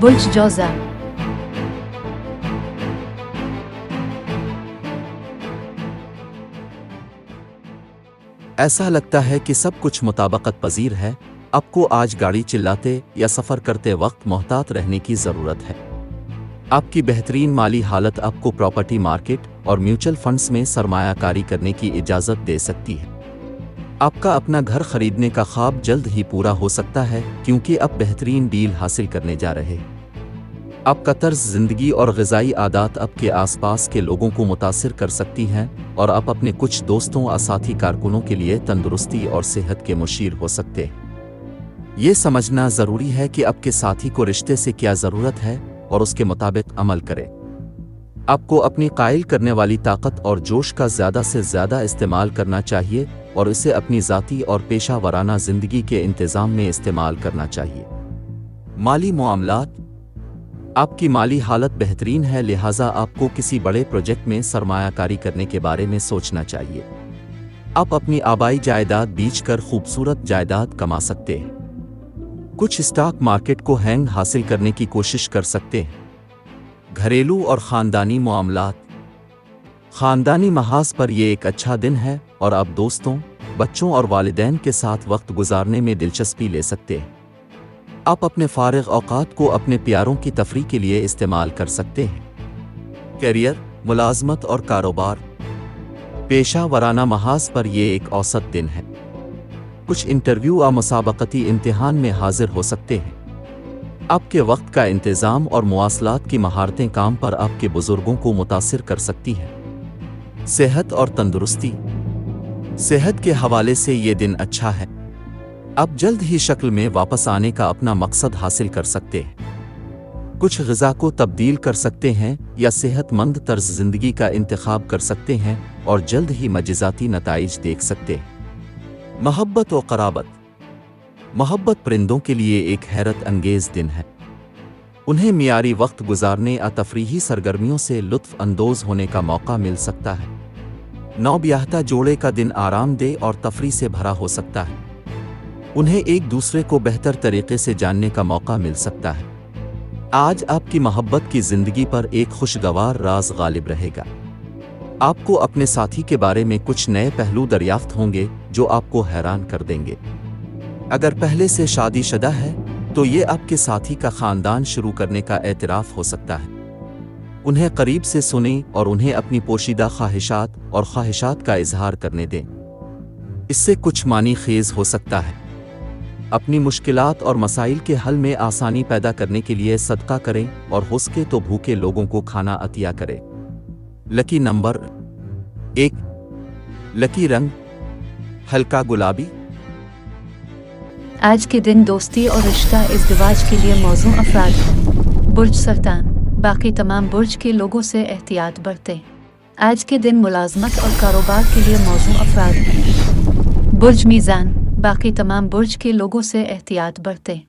बुर्ज जौज़ा। ऐसा लगता है कि सब कुछ मुताबकत पजीर है। आपको आज गाड़ी चिल्लाते या सफ़र करते वक्त मोहतात रहने की ज़रूरत है। आपकी बेहतरीन माली हालत आपको प्रॉपर्टी मार्केट और म्यूचुअल फंड्स में सरमायाकारी करने की इजाज़त दे सकती है। आपका अपना घर खरीदने का ख्वाब जल्द ही पूरा हो सकता है, क्योंकि आप बेहतरीन डील हासिल करने जा रहे हैं। आपका तर्ज ज़िंदगी और ग़िज़ाई आदत आपके आसपास के लोगों को मुतासिर कर सकती हैं, और आप अपने कुछ दोस्तों और साथी कारकुनों के लिए तंदुरुस्ती और सेहत के मुशीर हो सकते हैं। ये समझना ज़रूरी है कि आपके साथी को रिश्ते से क्या ज़रूरत है और उसके मुताबिक अमल करें। आपको अपनी कायल करने वाली ताकत और जोश का ज़्यादा से ज़्यादा इस्तेमाल करना चाहिए और इसे अपनी ज़ाती और पेशा वराना ज़िंदगी के इंतज़ाम में इस्तेमाल करना चाहिए। माली मामलात। आपकी माली हालत बेहतरीन है, लिहाजा आपको किसी बड़े प्रोजेक्ट में सरमायाकारी करने के बारे में सोचना चाहिए। आप अपनी आबाई जायदाद बेचकर खूबसूरत जायदाद कमा सकते हैं। कुछ स्टॉक मार्केट को हैंग हासिल करने की कोशिश कर सकते हैं। घरेलू और ख़ानदानी मामलात। ख़ानदानी महाज पर यह एक अच्छा दिन है और आप दोस्तों, बच्चों और वालिदैन के साथ वक्त गुजारने में दिलचस्पी ले सकते हैं। आप अपने फारिग औकात को अपने प्यारों की तफरीह के लिए इस्तेमाल कर सकते हैं। करियर, मुलाजमत और कारोबार। पेशा वराना महाज पर यह एक औसत दिन है। कुछ इंटरव्यू या मुसाबकती इम्तिहान में हाजिर हो सकते हैं। आपके वक्त का इंतज़ाम और मुवासलात की महारतें काम पर आपके बुजुर्गों को मुतासिर कर सकती हैं। सेहत और तंदुरुस्ती। सेहत के हवाले से ये दिन अच्छा है। आप जल्द ही शक्ल में वापस आने का अपना मकसद हासिल कर सकते हैं। कुछ ग़िज़ा को तब्दील कर सकते हैं या सेहतमंद तर्ज ज़िंदगी का इंतखाब कर सकते हैं और जल्द ही मज़ीदाती नताइज देख सकते हैं। मोहब्बत और क़राबत। मोहब्बत परिंदों के लिए एक हैरत अंगेज़ दिन है। उन्हें मियारी वक्त गुजारने या तफरीही सरगर्मियों से लुत्फ़ अंदोज़ होने का मौका मिल सकता है। नौब्याहता जोड़े का दिन आरामदेह और तफरीह से भरा हो सकता है। उन्हें एक दूसरे को बेहतर तरीके से जानने का मौका मिल सकता है। आज आपकी मोहब्बत की ज़िंदगी पर एक खुशगवार राज गालिब रहेगा। आपको अपने साथी के बारे में कुछ नए पहलू दरियाफ्त होंगे जो आपको हैरान कर देंगे। अगर पहले से शादीशुदा है तो ये आपके साथी का ख़ानदान शुरू करने का एतराफ़ हो सकता है। उन्हें करीब से सुनें और उन्हें अपनी पोशीदा ख्वाहिशात और ख्वाहिशात का इजहार करने दें। इससे कुछ मानी खेज़ हो सकता है। अपनी मुश्किलात और मसाइल के हल में आसानी पैदा करने के लिए सदका करें और हो सके तो भूखे लोगों को खाना अतिया करें। Lucky number 1। लकी रंग हल्का गुलाबी। आज के दिन दोस्ती और रिश्ता इज़्दिवाज के लिए मौजू अफराद हैं। बुर्ज सरतान। बाकी तमाम बुर्ज के लोगों से एहतियात बरतें। आज के दिन मुलाजमत और कारोबार के लिए मौजू अफराद हैं। बुर्ज मीज़ान। बाकी तमाम बुर्ज के लोगों से एहतियात बरतें।